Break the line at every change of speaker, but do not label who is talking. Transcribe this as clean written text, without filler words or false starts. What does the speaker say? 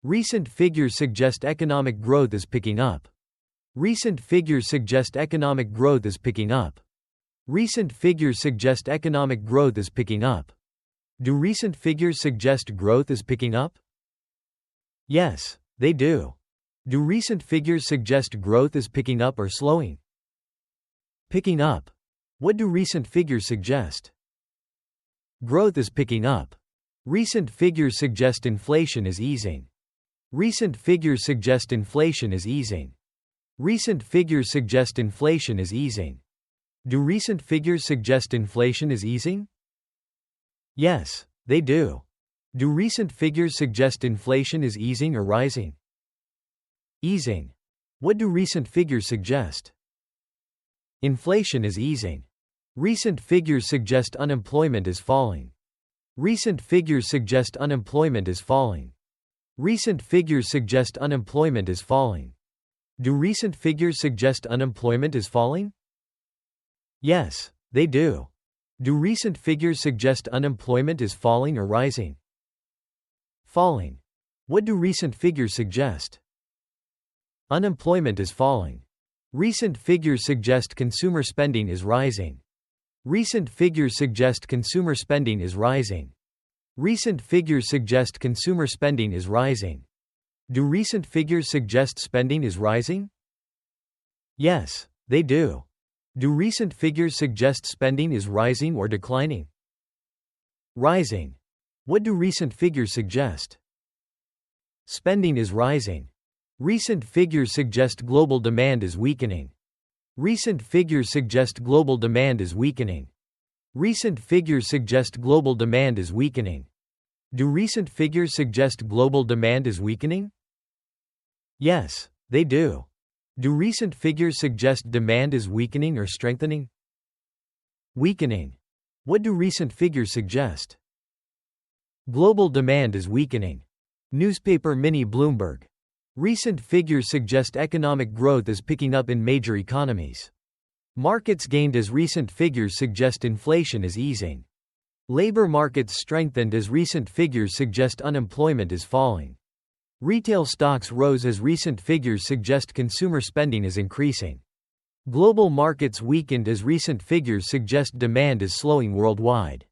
Recent figures suggest economic growth is picking up. Recent figures suggest economic growth is picking up. Recent figures suggest economic growth is picking up. Do recent figures suggest growth is picking up? Yes, they do. Do recent figures suggest growth is picking up or slowing? Picking up. What do recent figures suggest? Growth is picking up. Recent figures suggest inflation is easing. Recent figures suggest inflation is easing. Recent figures suggest inflation is easing. Do recent figures suggest inflation is easing? Yes, they do. Do recent figures suggest inflation is easing or rising? Easing. What do recent figures suggest? Inflation is easing. Recent figures suggest unemployment is falling. Recent figures suggest unemployment is falling. Recent figures suggest unemployment is falling. Do recent figures suggest unemployment is falling? Yes, they do. Do recent figures suggest unemployment is falling or rising? Falling. What do recent figures suggest? Unemployment is falling. Recent figures suggest consumer spending is rising. Recent figures suggest consumer spending is rising. Recent figures suggest consumer spending is rising. Do recent figures suggest spending is rising? Yes, they do. Do recent figures suggest spending is rising or declining? Rising. What do recent figures suggest? Spending is rising. Recent figures suggest global demand is weakening. Recent figures suggest global demand is weakening. Recent figures suggest global demand is weakening. Do recent figures suggest global demand is weakening? Yes, they do. Do recent figures suggest demand is weakening or strengthening? Weakening. What do recent figures suggest? Global demand is weakening. Newspaper Mini Bloomberg. Recent figures suggest economic growth is picking up in major economies. Markets gained as recent figures suggest inflation is easing. Labor markets strengthened as recent figures suggest unemployment is falling. Retail stocks rose as recent figures suggest consumer spending is increasing. Global markets weakened as recent figures suggest demand is slowing worldwide.